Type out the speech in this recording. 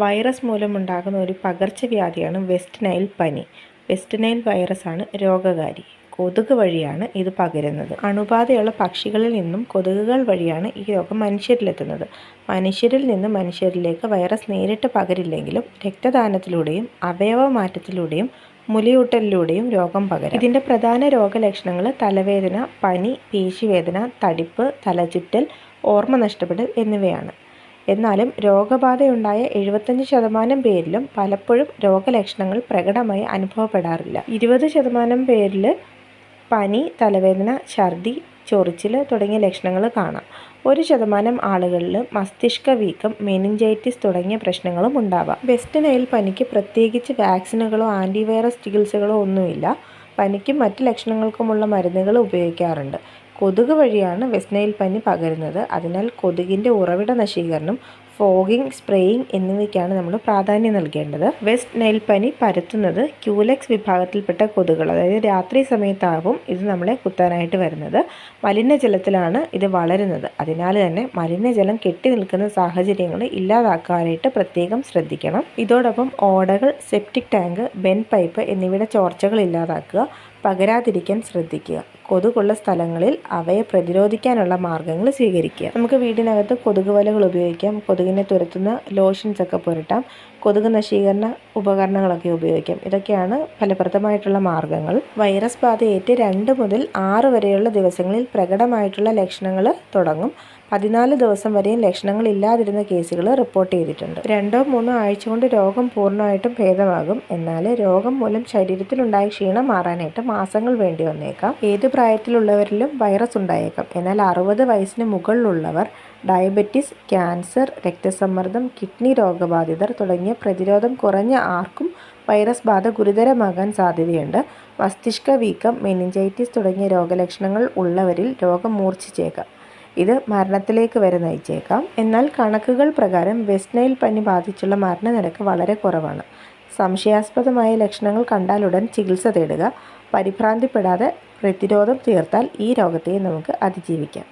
Virus മൂലമുണ്ടാകുന്ന ഒരു പകർച്ചവ്യാധിയാണ് വെസ്റ്റ് നൈൽ പനി. വെസ്റ്റ് നൈൽ വൈറസാണ് രോഗകാരി. കൊതുക് വഴിയാണ് ഇത് പകരുന്നത്. അണുബാധയുള്ള പക്ഷികളിൽ നിന്നും കൊതുകുകൾ വഴിയാണ് ഈ രോഗം മനുഷ്യരിലെത്തുന്നത്. മനുഷ്യരിൽ നിന്ന് മനുഷ്യരിലേക്ക് വൈറസ് നേരിട്ട് പകരില്ലെങ്കിലും രക്തദാനത്തിലൂടെയും അവയവമാറ്റത്തിലൂടെയും മുലയൂട്ടലിലൂടെയും രോഗം പകരാം. ഇതിൻ്റെ പ്രധാന രോഗലക്ഷണങ്ങൾ തലവേദന, പനി, പേശിവേദന, തടിപ്പ്, തലചുറ്റൽ, ഓർമ്മ നഷ്ടപ്പെടൽ എന്നിവയാണ്. എന്നാലും രോഗബാധയുണ്ടായ 75% പേരിലും പലപ്പോഴും രോഗലക്ഷണങ്ങൾ പ്രകടമായി അനുഭവപ്പെടാറില്ല. 20% പേരിൽ പനി, തലവേദന, ഛർദി, ചൊറിച്ചിൽ തുടങ്ങിയ ലക്ഷണങ്ങൾ കാണാം. 1% ആളുകളിൽ മസ്തിഷ്ക വീക്കം, മെനിഞ്ചൈറ്റിസ് തുടങ്ങിയ പ്രശ്നങ്ങളും ഉണ്ടാവാം. വെസ്റ്റ് നൈൽ പനിക്ക് പ്രത്യേകിച്ച് വാക്സിനുകളോ ആൻറ്റിവൈറസ് ചികിത്സകളോ ഒന്നുമില്ല. പനിക്കും മറ്റ് ലക്ഷണങ്ങൾക്കുമുള്ള മരുന്നുകൾ ഉപയോഗിക്കാറുണ്ട്. കൊതുക് വഴിയാണ് വെസ്റ്റ് നൈൽ പനി പകരുന്നത്. അതിനാൽ കൊതുകിൻ്റെ ഉറവിട നശീകരണം, ഫോഗിംഗ്, സ്പ്രേയിങ് എന്നിവയ്ക്കാണ് നമ്മൾ പ്രാധാന്യം നൽകേണ്ടത്. വെസ്റ്റ് നൈൽ പനി പരത്തുന്നത് ക്യൂലെക്സ് വിഭാഗത്തിൽപ്പെട്ട കൊതുകുകൾ, അതായത് രാത്രി സമയത്താവും ഇത് നമ്മളെ കുത്താനായിട്ട് വരുന്നത്. മലിനജലത്തിലാണ് ഇത് വളരുന്നത്. അതിനാൽ തന്നെ മലിനജലം കെട്ടി നിൽക്കുന്ന സാഹചര്യങ്ങൾ ഇല്ലാതാക്കാനായിട്ട് പ്രത്യേകം ശ്രദ്ധിക്കണം. ഇതോടൊപ്പം ഓടകൾ, സെപ്റ്റിക് ടാങ്ക്, ബെൻ പൈപ്പ് എന്നിവയുടെ ചോർച്ചകൾ ഇല്ലാതാക്കുക. പകരാതിരിക്കാൻ ശ്രദ്ധിക്കുക. കൊതുകുള്ള സ്ഥലങ്ങളിൽ അവയെ പ്രതിരോധിക്കാനുള്ള മാർഗ്ഗങ്ങൾ സ്വീകരിക്കുക. നമുക്ക് വീടിനകത്ത് കൊതുക് വലകൾ ഉപയോഗിക്കാം. കൊതുകിനെ തുരത്തുന്ന ലോഷൻസൊക്കെ പുരട്ടാം. കൊതുക് നശീകരണ ഉപകരണങ്ങളൊക്കെ ഉപയോഗിക്കാം. ഇതൊക്കെയാണ് ഫലപ്രദമായിട്ടുള്ള മാർഗ്ഗങ്ങൾ. വൈറസ് ബാധയേറ്റ് 2 മുതൽ 6 വരെയുള്ള ദിവസങ്ങളിൽ പ്രകടമായിട്ടുള്ള ലക്ഷണങ്ങൾ തുടങ്ങും. 14 ദിവസം വരെയും ലക്ഷണങ്ങൾ ഇല്ലാതിരുന്ന കേസുകൾ റിപ്പോർട്ട് ചെയ്തിട്ടുണ്ട്. 2-3 ആഴ്ച കൊണ്ട് രോഗം പൂർണ്ണമായിട്ടും ഭേദമാകും. എന്നാൽ രോഗം മൂലം ശരീരത്തിലുണ്ടായ ക്ഷീണം മാറാനായിട്ട് മാസങ്ങൾ വേണ്ടി വന്നേക്കാം. ഏത് പ്രായത്തിലുള്ളവരിലും വൈറസ് ഉണ്ടായേക്കാം. എന്നാൽ 60 വയസ്സിന് മുകളിലുള്ളവർ, ഡയബറ്റിസ്, ക്യാൻസർ, രക്തസമ്മർദ്ദം, കിഡ്നി രോഗബാധിതർ തുടങ്ങിയ പ്രതിരോധം കുറഞ്ഞ ആർക്കും വൈറസ് ബാധ ഗുരുതരമാകാൻ സാധ്യതയുണ്ട്. മസ്തിഷ്ക വീക്കം, മെനിഞ്ചൈറ്റിസ് തുടങ്ങിയ രോഗലക്ഷണങ്ങൾ ഉള്ളവരിൽ രോഗം മൂർച്ഛിച്ചേക്കാം. ഇത് മരണത്തിലേക്ക് വരെ നയിച്ചേക്കാം. എന്നാൽ കണക്കുകൾ പ്രകാരം വെസ്റ്റ് നൈൽ പനി ബാധിച്ചുള്ള മരണനിരക്ക് വളരെ കുറവാണ്. സംശയാസ്പദമായ ലക്ഷണങ്ങൾ കണ്ടാലുടൻ ചികിത്സ തേടുക. പരിഭ്രാന്തിപ്പെടാതെ പ്രതിരോധം തീർത്താൽ ഈ രോഗത്തെ നമുക്ക് അതിജീവിക്കാം.